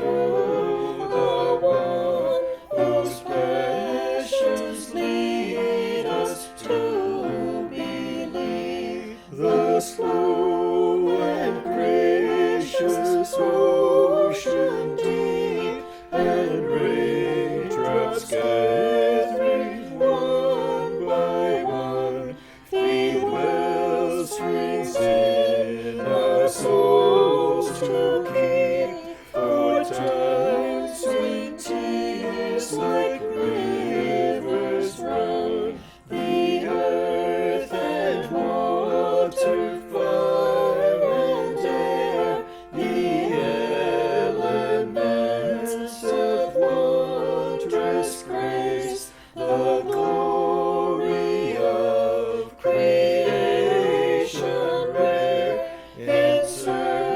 through the one whose passions lead us to believe. The slow and gracious ocean deep, and raindrops gathering one by one, feed well springs in our souls to keep. For times when tears like rivers run, the earth and water, fire and air, the elements of wondrous grace, the glory of creation rare, encircles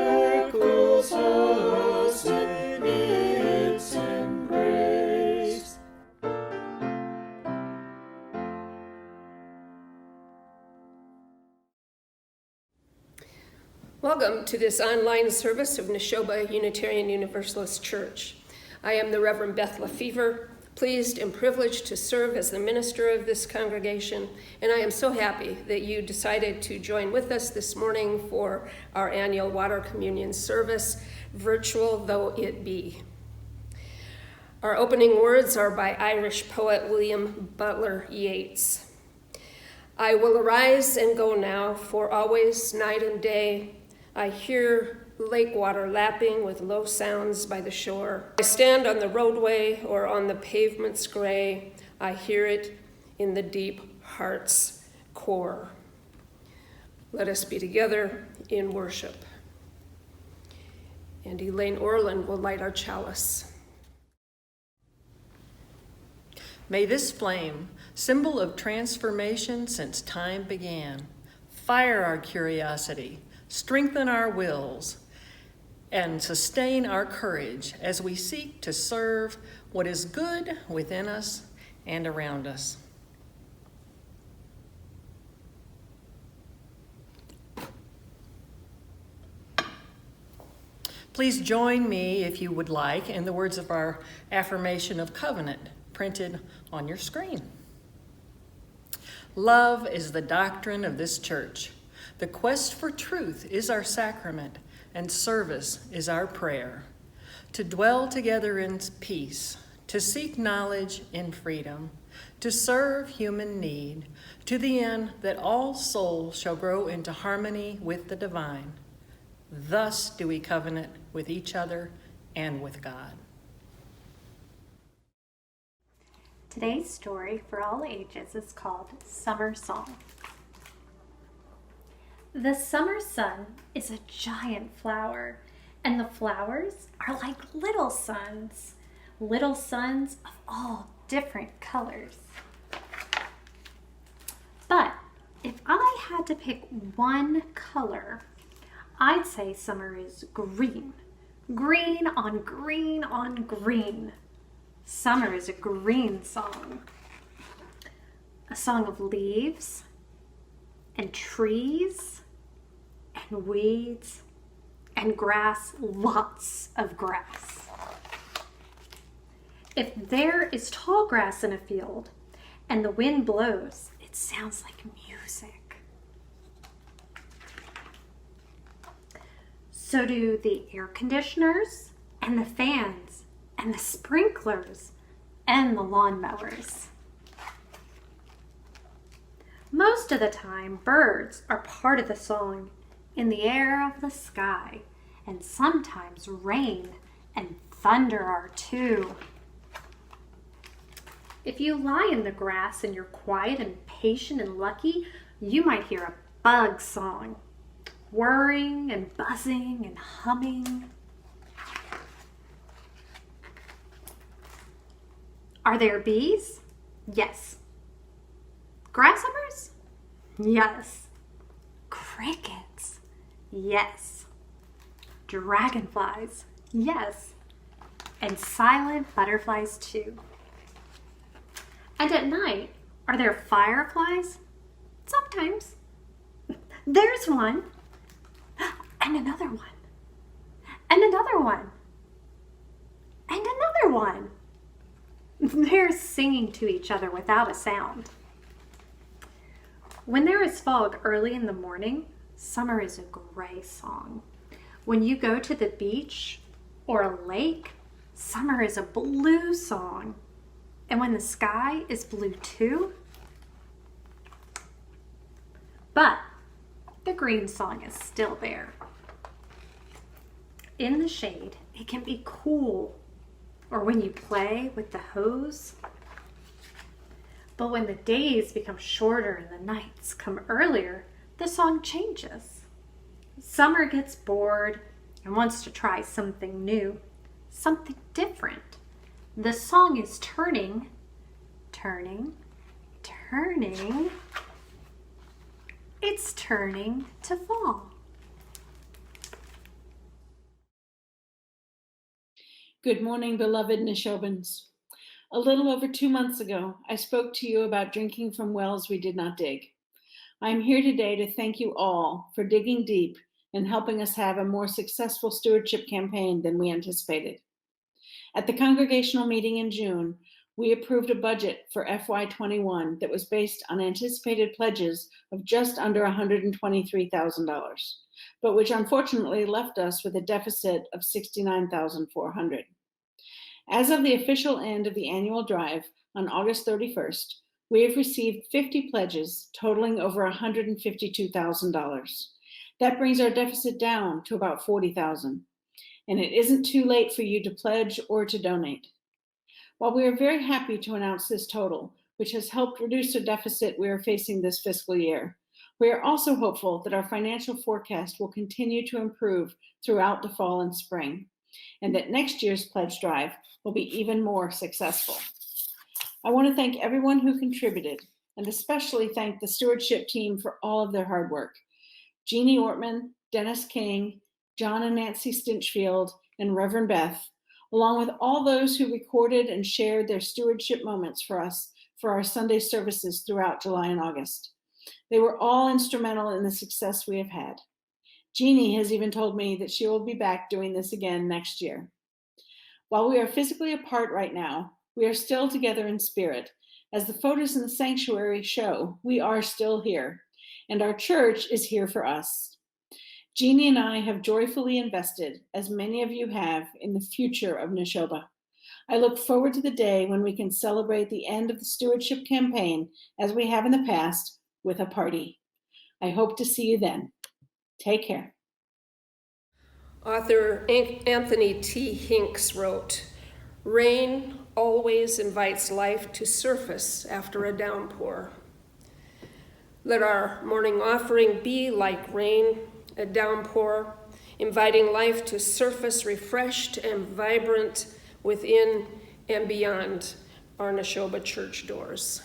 us in its embrace. Welcome to this online service of Neshoba Unitarian Universalist Church. I am the Reverend Beth Lefever, pleased and privileged to serve as the minister of this congregation, and I am so happy that you decided to join with us this morning for our annual Water Communion service, virtual though it be. Our opening words are by Irish poet William Butler Yeats. I will arise and go now, for always, night and day, I hear lake water lapping with low sounds by the shore. I stand on the roadway or on the pavement's gray. I hear it in the deep heart's core. Let us be together in worship. And Elaine Orland will light our chalice. May this flame, symbol of transformation since time began, fire our curiosity, strengthen our wills, and sustain our courage as we seek to serve what is good within us and around us. Please join me, if you would like, in the words of our affirmation of covenant printed on your screen. Love is the doctrine of this church. The quest for truth is our sacrament, and service is our prayer. To dwell together in peace, to seek knowledge in freedom, to serve human need, to the end that all souls shall grow into harmony with the divine. Thus do we covenant with each other and with God. Today's story for all ages is called Summer Song. The summer sun is a giant flower, and the flowers are like little suns of all different colors. But if I had to pick one color, I'd say summer is green. Green on green on green. Summer is a green song. A song of leaves and trees and weeds and grass, lots of grass. If there is tall grass in a field and the wind blows, it sounds like music. So do the air conditioners and the fans and the sprinklers and the lawnmowers. Most of the time, birds are part of the song in the air of the sky, and sometimes rain and thunder are too. If you lie in the grass and you're quiet and patient and lucky, you might hear a bug song, whirring and buzzing and humming. Are there bees? Yes. Grasshoppers? Yes. Crickets? Yes. Dragonflies? Yes. And silent butterflies too. And at night, are there fireflies? Sometimes. There's one. And another one. And another one. everyone. They're singing to each other without a sound. When there is fog early in the morning, summer is a gray song. When you go to the beach or a lake, summer is a blue song. And when the sky is blue too, but the green song is still there. In the shade, it can be cool, or when you play with the hose. But when the days become shorter and the nights come earlier, the song changes. Summer gets bored and wants to try something new, something different. The song is turning, turning, turning. It's turning to fall. Good morning, beloved Neshobans. A little over 2 months ago, I spoke to you about drinking from wells we did not dig. I am here today to thank you all for digging deep and helping us have a more successful stewardship campaign than we anticipated. At the congregational meeting in June, we approved a budget for FY21 that was based on anticipated pledges of just under $123,000, but which unfortunately left us with a deficit of $69,400. As of the official end of the annual drive on August 31st, we have received 50 pledges totaling over $152,000. That brings our deficit down to about $40,000. And it isn't too late for you to pledge or to donate. While we are very happy to announce this total, which has helped reduce the deficit we are facing this fiscal year, we are also hopeful that our financial forecast will continue to improve throughout the fall and spring, and that next year's pledge drive will be even more successful. I want to thank everyone who contributed, and especially thank the stewardship team for all of their hard work. Jeannie Ortman, Dennis King, John and Nancy Stinchfield, and Reverend Beth, along with all those who recorded and shared their stewardship moments for us for our Sunday services throughout July and August. They were all instrumental in the success we have had. Jeannie has even told me that she will be back doing this again next year. While we are physically apart right now, we are still together in spirit. As the photos in the sanctuary show, we are still here, and our church is here for us. Jeannie and I have joyfully invested, as many of you have, in the future of Neshoba. I look forward to the day when we can celebrate the end of the stewardship campaign, as we have in the past, with a party. I hope to see you then. Take care. Author Anthony T. Henkes wrote, "Rain always invites life to surface after a downpour. Let our morning offering be like rain, a downpour, inviting life to surface refreshed and vibrant within and beyond our Neshoba church doors."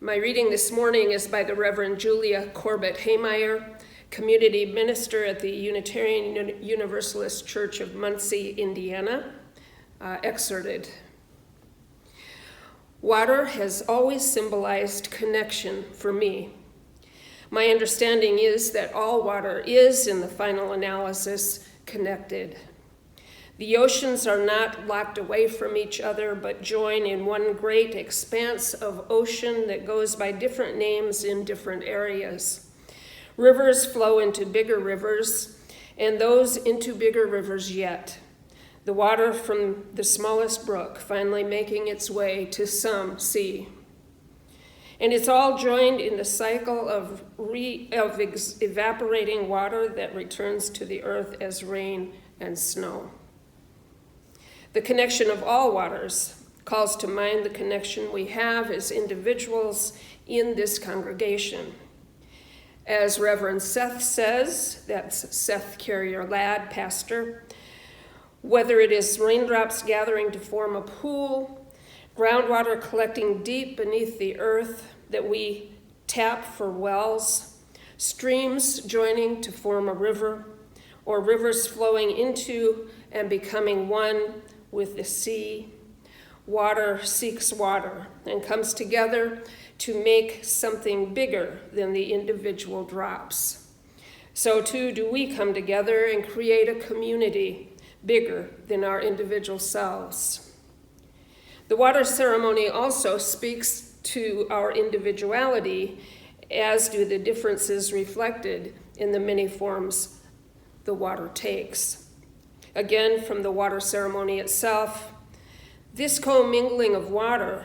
My reading this morning is by the Reverend Julia Corbett Haymeyer, community minister at the Unitarian Universalist Church of Muncie, Indiana, excerpted. Water has always symbolized connection for me. My understanding is that all water is, in the final analysis, connected. The oceans are not locked away from each other, but join in one great expanse of ocean that goes by different names in different areas. Rivers flow into bigger rivers, and those into bigger rivers yet. The water from the smallest brook finally making its way to some sea. And it's all joined in the cycle of evaporating water that returns to the earth as rain and snow. The connection of all waters calls to mind the connection we have as individuals in this congregation. As Reverend Seth says, that's Seth Carrier-Ladd, pastor, whether it is raindrops gathering to form a pool, groundwater collecting deep beneath the earth that we tap for wells, streams joining to form a river, or rivers flowing into and becoming one with the sea, water seeks water and comes together to make something bigger than the individual drops. So too do we come together and create a community bigger than our individual selves. The water ceremony also speaks to our individuality, as do the differences reflected in the many forms the water takes. Again, from the water ceremony itself, this commingling of water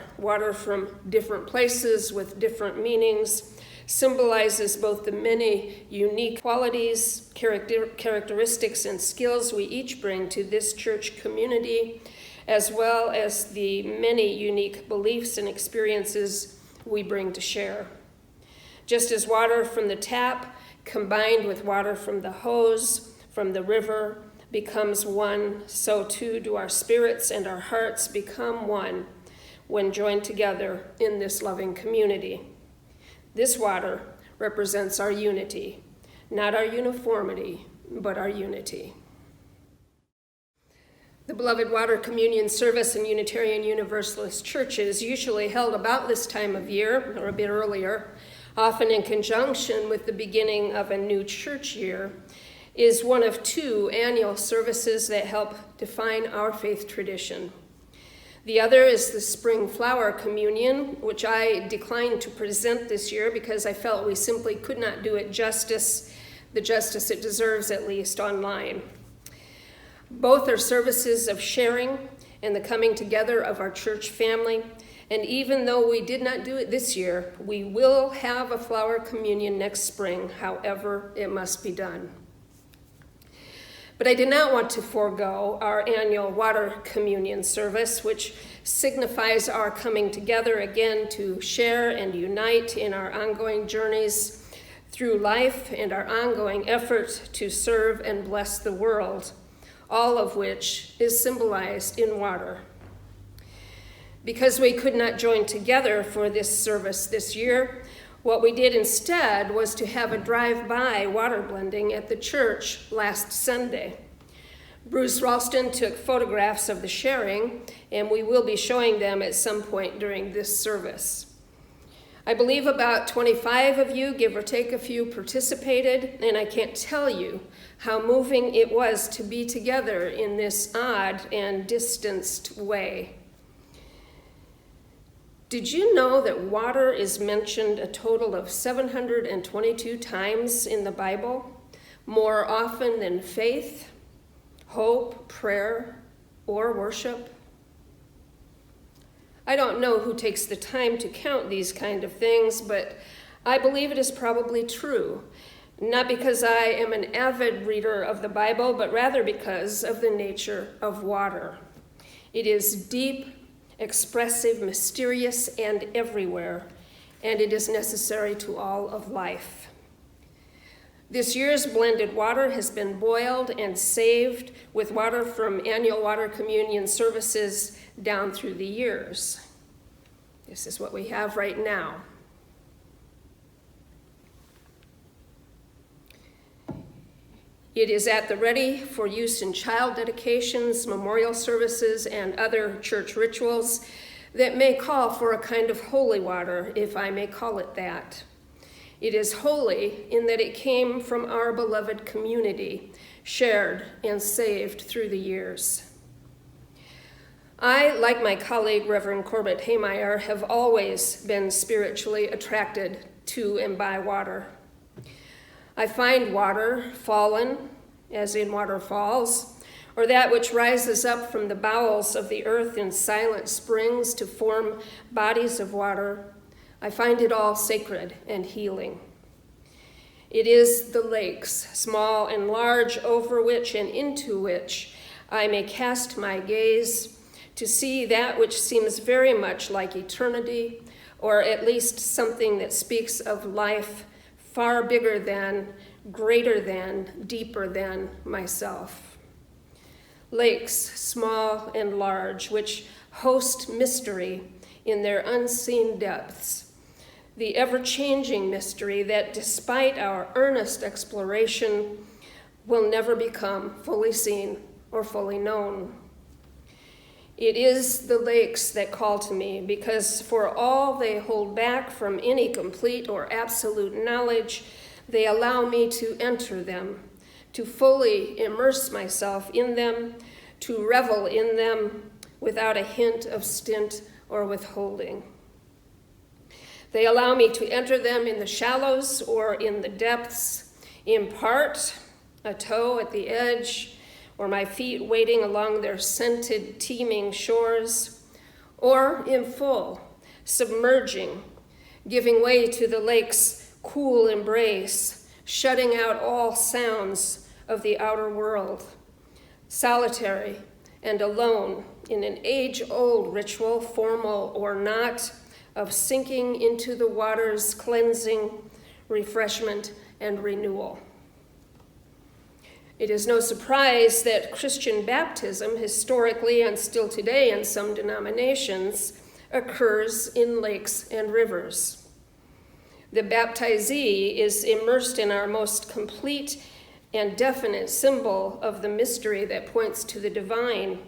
from different places with different meanings, symbolizes both the many unique qualities, characteristics, and skills we each bring to this church community, as well as the many unique beliefs and experiences we bring to share. Just as water from the tap combined with water from the hose, from the river, becomes one, so too do our spirits and our hearts become one when joined together in this loving community. This water represents our unity, not our uniformity, but our unity. The beloved water communion service in Unitarian Universalist churches, usually held about this time of year or a bit earlier, often in conjunction with the beginning of a new church year, is one of two annual services that help define our faith tradition. The other is the spring flower communion, which I declined to present this year because I felt we simply could not do it the justice it deserves, at least online. Both are services of sharing and the coming together of our church family, and even though we did not do it this year, we will have a flower communion next spring, however it must be done. But I did not want to forego our annual water communion service, which signifies our coming together again to share and unite in our ongoing journeys through life and our ongoing effort to serve and bless the world, all of which is symbolized in water. Because we could not join together for this service this year, what we did instead was to have a drive-by water blending at the church last Sunday. Bruce Ralston took photographs of the sharing, and we will be showing them at some point during this service. I believe about 25 of you, give or take a few, participated, and I can't tell you how moving it was to be together in this odd and distanced way. Did you know that water is mentioned a total of 722 times in the Bible, more often than faith, hope, prayer, or worship? I don't know who takes the time to count these kind of things, but I believe it is probably true, not because I am an avid reader of the Bible, but rather because of the nature of water. It is deep, expressive, mysterious, and everywhere, and it is necessary to all of life. This year's blended water has been boiled and saved with water from annual water communion services down through the years. This is what we have right now. It is at the ready for use in child dedications, memorial services, and other church rituals that may call for a kind of holy water, if I may call it that. It is holy in that it came from our beloved community, shared and saved through the years. I, like my colleague, Reverend Corbett Haymeyer, have always been spiritually attracted to and by water. I find water fallen, as in waterfalls, or that which rises up from the bowels of the earth in silent springs to form bodies of water. I find it all sacred and healing. It is the lakes, small and large, over which and into which I may cast my gaze to see that which seems very much like eternity, or at least something that speaks of life far bigger than, greater than, deeper than myself. Lakes, small and large, which host mystery in their unseen depths, the ever-changing mystery that, despite our earnest exploration, will never become fully seen or fully known. It is the lakes that call to me, because for all they hold back from any complete or absolute knowledge, they allow me to enter them, to fully immerse myself in them, to revel in them without a hint of stint or withholding. They allow me to enter them in the shallows or in the depths, in part, a toe at the edge, or my feet wading along their scented, teeming shores, or in full, submerging, giving way to the lake's cool embrace, shutting out all sounds of the outer world, solitary and alone in an age-old ritual, formal or not, of sinking into the water's cleansing, refreshment, and renewal. It is no surprise that Christian baptism, historically and still today in some denominations, occurs in lakes and rivers. The baptizee is immersed in our most complete and definite symbol of the mystery that points to the divine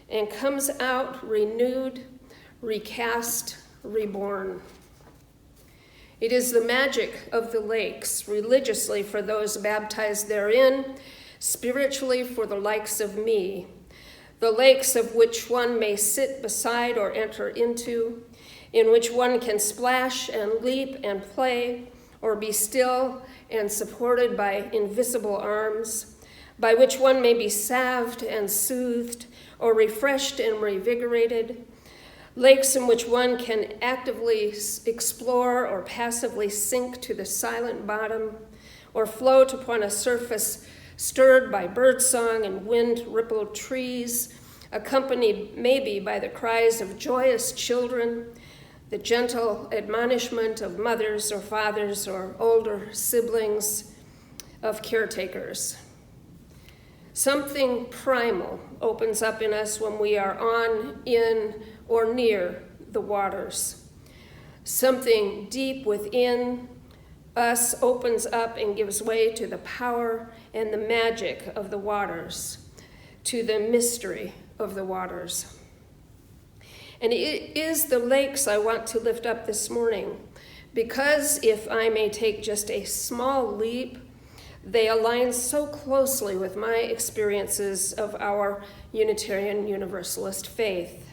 and comes out renewed, recast, reborn. It is the magic of the lakes, religiously for those baptized therein, spiritually for the likes of me, the lakes of which one may sit beside or enter into, in which one can splash and leap and play, or be still and supported by invisible arms, by which one may be salved and soothed, or refreshed and revigorated, lakes in which one can actively explore or passively sink to the silent bottom, or float upon a surface stirred by birdsong and wind-rippled trees, accompanied maybe by the cries of joyous children, the gentle admonishment of mothers or fathers or older siblings, of caretakers. Something primal opens up in us when we are on, in, or near the waters. Something deep within us opens up and gives way to the power and the magic of the waters, to the mystery of the waters. And it is the lakes I want to lift up this morning, because if I may take just a small leap, they align so closely with my experiences of our Unitarian Universalist faith.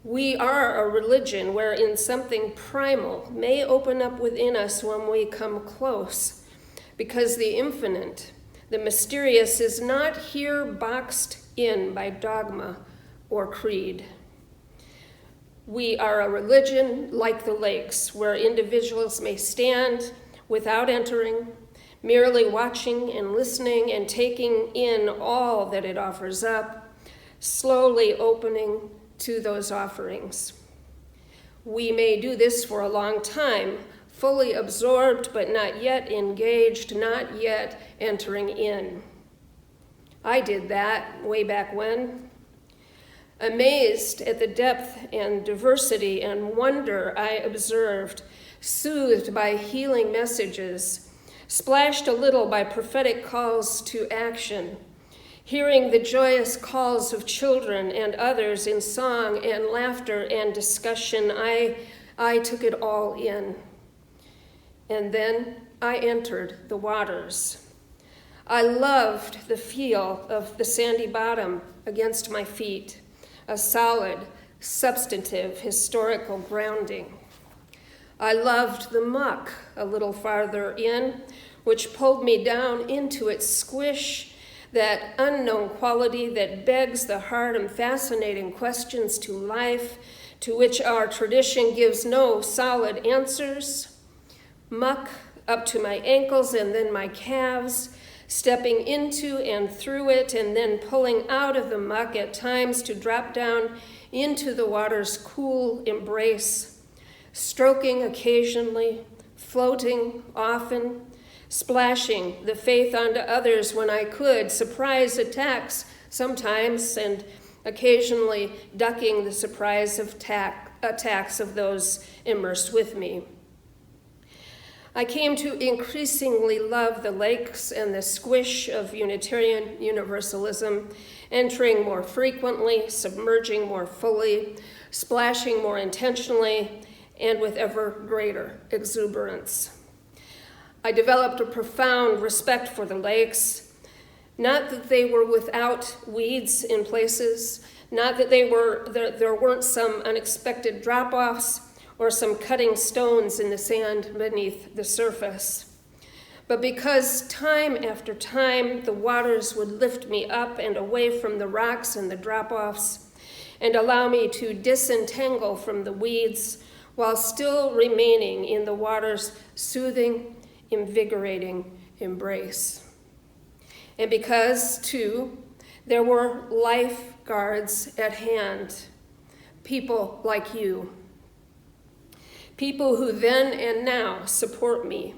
We are a religion wherein something primal may open up within us when we come close, because the infinite, the mysterious, is not here boxed in by dogma or creed. We are a religion like the lakes, where individuals may stand without entering, merely watching and listening and taking in all that it offers up, slowly opening to those offerings. We may do this for a long time, fully absorbed but not yet engaged, not yet entering in. I did that way back when. Amazed at the depth and diversity and wonder I observed, soothed by healing messages, splashed a little by prophetic calls to action, hearing the joyous calls of children and others in song and laughter and discussion. I took it all in. And then I entered the waters. I loved the feel of the sandy bottom against my feet, a solid, substantive, historical grounding. I loved the muck a little farther in, which pulled me down into its squish, that unknown quality that begs the hard and fascinating questions to life, to which our tradition gives no solid answers. Muck up to my ankles and then my calves, stepping into and through it, and then pulling out of the muck at times to drop down into the water's cool embrace, stroking occasionally, floating often, splashing the faith onto others when I could, surprise attacks sometimes, and occasionally ducking the surprise of attacks of those immersed with me. I came to increasingly love the lakes and the squish of Unitarian Universalism, entering more frequently, submerging more fully, splashing more intentionally, and with ever greater exuberance. I developed a profound respect for the lakes, not that they were without weeds in places, not that there weren't some unexpected drop-offs or some cutting stones in the sand beneath the surface, but because time after time the waters would lift me up and away from the rocks and the drop-offs and allow me to disentangle from the weeds while still remaining in the water's soothing, invigorating embrace. And because, too, there were lifeguards at hand, people like you, people who then and now support me,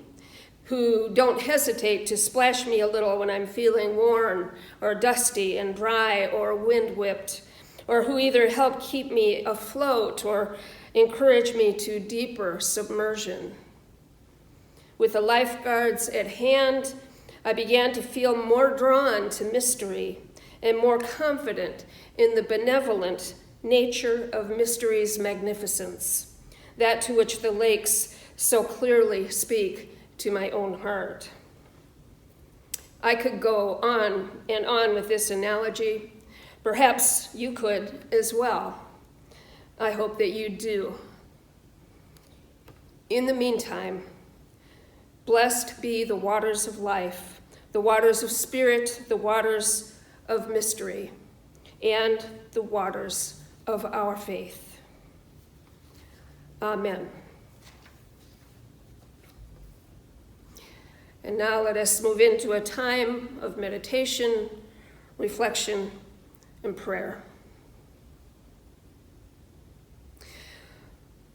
who don't hesitate to splash me a little when I'm feeling worn or dusty and dry or wind-whipped, or who either help keep me afloat or encourage me to deeper submersion. With the lifeguards at hand, I began to feel more drawn to mystery and more confident in the benevolent nature of mystery's magnificence, that to which the lakes so clearly speak to my own heart. I could go on and on with this analogy. Perhaps you could as well. I hope that you do. In the meantime, blessed be the waters of life, the waters of spirit, the waters of mystery, and the waters of our faith. Amen. And now let us move into a time of meditation, reflection, and prayer.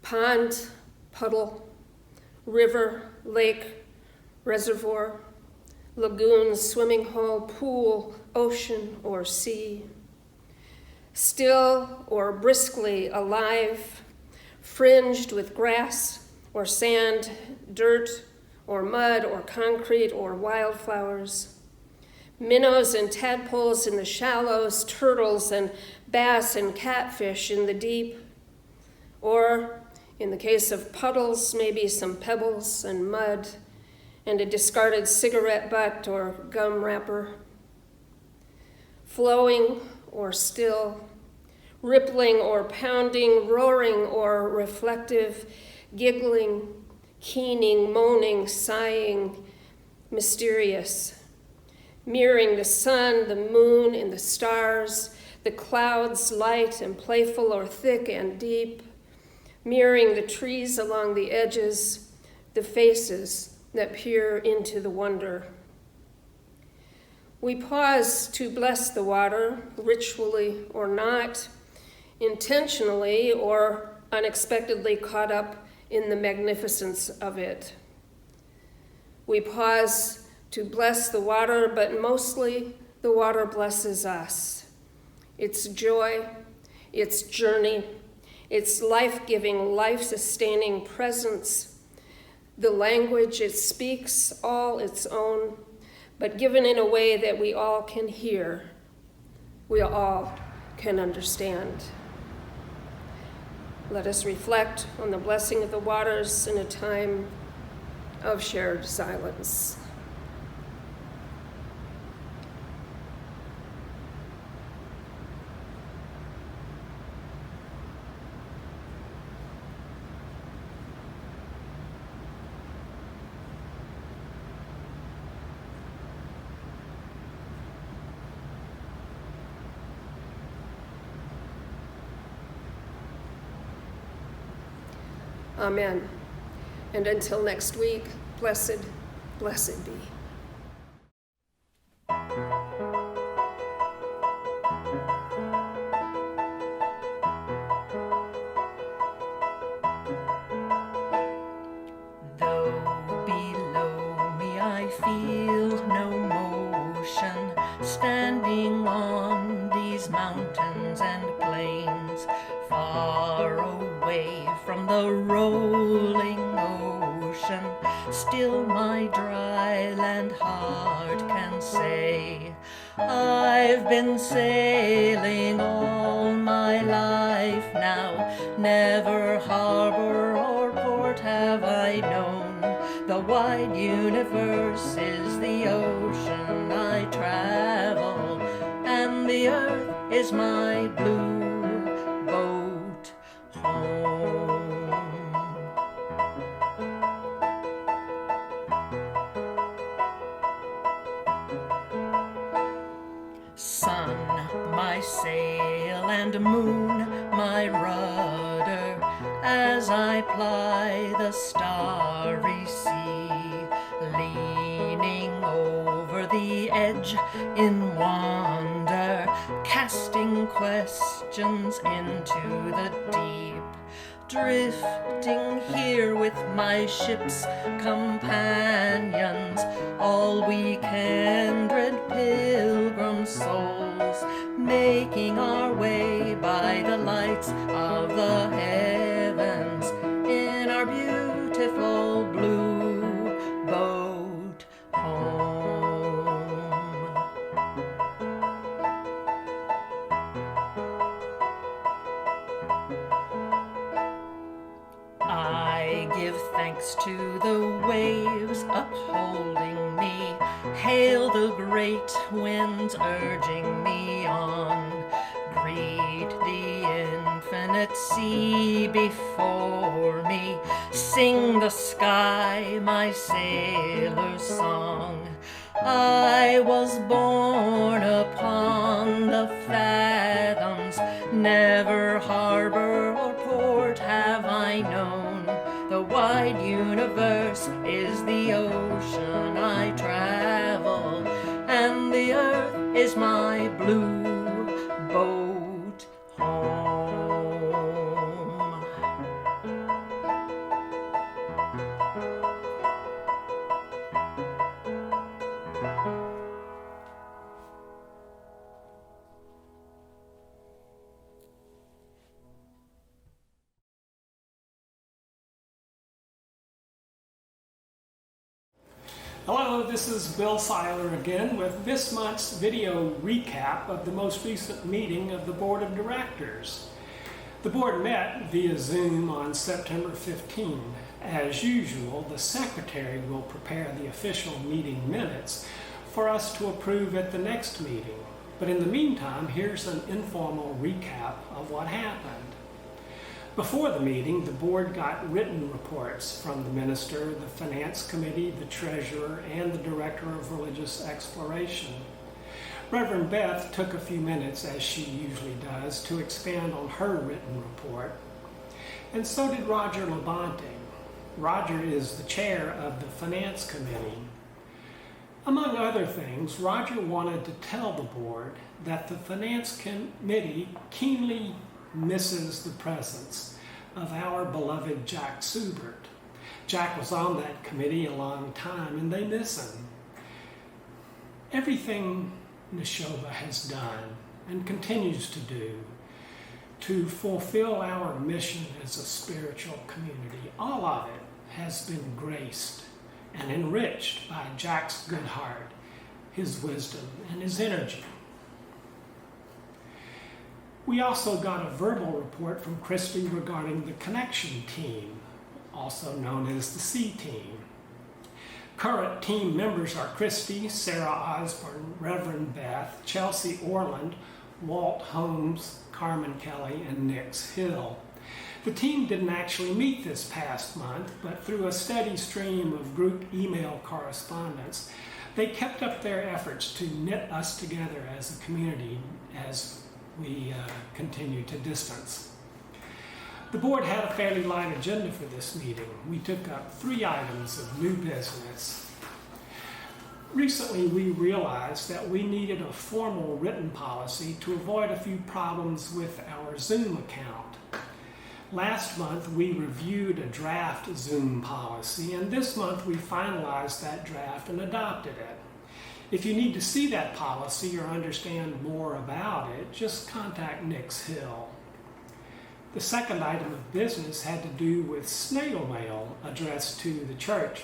Pond, puddle, river, lake, reservoir, lagoon, swimming hole, pool, ocean, or sea. Still or briskly alive, fringed with grass or sand, dirt or mud or concrete or wildflowers. Minnows and tadpoles in the shallows, turtles and bass and catfish in the deep. Or, in the case of puddles, maybe some pebbles and mud and a discarded cigarette butt or gum wrapper. Flowing or still, rippling or pounding, roaring or reflective, giggling, keening, moaning, sighing, mysterious, mirroring the sun, the moon, and the stars, the clouds, light and playful or thick and deep, mirroring the trees along the edges, the faces that peer into the wonder. We pause to bless the water, ritually or not, intentionally or unexpectedly caught up in the magnificence of it. We pause to bless the water, but mostly the water blesses us. Its joy, its journey, its life-giving, life-sustaining presence, The language it speaks all its own, but given in a way that we all can hear, we all can understand. Let us reflect on the blessing of the waters in a time of shared silence. Amen. And until next week, blessed, blessed be. Though below me I feel no motion, standing on these mountains and plains, far away from the rolling ocean, still my dry land heart can say, I've been sailing all my life now, never harbor or port have I known. The wide universe is the ocean I travel, and the earth is my blue boat home. Sun, my sail, and moon, my rudder, as I ply the starry sea, leaning over the edge in wonder, casting questions into the deep, drifting here with my ship's companions, all we kindred pilgrim souls, making our way by the lights of the heavens in our beautiful blue boat home. I give thanks to the waves upholding me, hail the great winds urging me on, greet the infinite sea before me, sing the sky my sailor's song. I was born upon the fathoms, never harbor or port have I known. The wide universe is the ocean I travel, and the earth is my blue boat home. Hello, this is Bill Siler again with this month's video recap of the most recent meeting of the Board of Directors. The board met via Zoom on September 15. As usual, the secretary will prepare the official meeting minutes for us to approve at the next meeting. But in the meantime, here's an informal recap of what happened. Before the meeting, the board got written reports from the minister, the finance committee, the treasurer, and the director of religious exploration. Reverend Beth took a few minutes, as she usually does, to expand on her written report. And so did Roger Labonte. Roger is the chair of the finance committee. Among other things, Roger wanted to tell the board that the finance committee keenly misses the presence of our beloved Jack Subert. Jack was on that committee a long time, and they miss him. Everything Neshoba has done and continues to do to fulfill our mission as a spiritual community, all of it has been graced and enriched by Jack's good heart, his wisdom, and his energy. We also got a verbal report from Chrysti regarding the connection team, also known as the C team. Current team members are Chrysti, Sarah Osborne, Reverend Beth, Chalice Orland, Walt Holmes, Carmen Kelly, and Nix Hill. The team didn't actually meet this past month, but through a steady stream of group email correspondence, they kept up their efforts to knit us together as a community as we continue to distance. The board had a fairly light agenda for this meeting. We took up 3 items of new business. Recently, we realized that we needed a formal written policy to avoid a few problems with our Zoom account. Last month, we reviewed a draft Zoom policy, and this month we finalized that draft and adopted it. If you need to see that policy or understand more about it, just contact Nix Hill. The second item of business had to do with snail mail addressed to the church.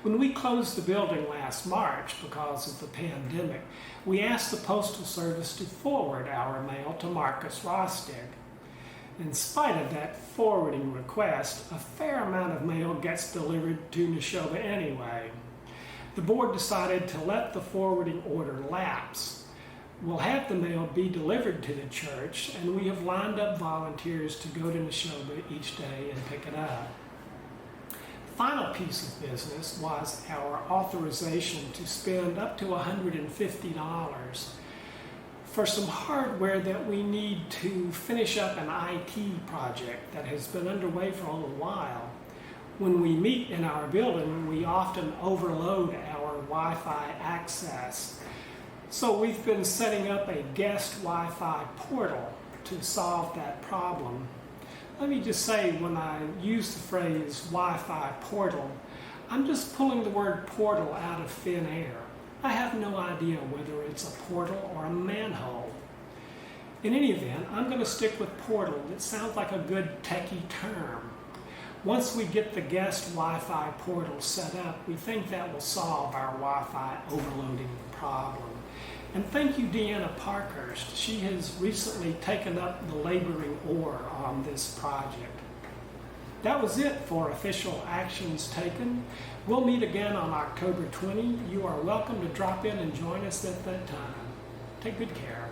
When we closed the building last March because of the pandemic, we asked the Postal Service to forward our mail to Marcus Rostig. In spite of that forwarding request, a fair amount of mail gets delivered to Neshoba anyway. The board decided to let the forwarding order lapse. We'll have the mail be delivered to the church, and we have lined up volunteers to go to Neshoba each day and pick it up. The final piece of business was our authorization to spend up to $150 for some hardware that we need to finish up an IT project that has been underway for a little while. When we meet in our building, we often overload our Wi-Fi access. So we've been setting up a guest Wi-Fi portal to solve that problem. Let me just say, when I use the phrase Wi-Fi portal, I'm just pulling the word portal out of thin air. I have no idea whether it's a portal or a manhole. In any event, I'm going to stick with portal. It sounds like a good techie term. Once we get the guest Wi-Fi portal set up, we think that will solve our Wi-Fi overloading problem. And thank you, Deanna Parkhurst. She has recently taken up the laboring oar on this project. That was it for official actions taken. We'll meet again on October 20. You are welcome to drop in and join us at that time. Take good care.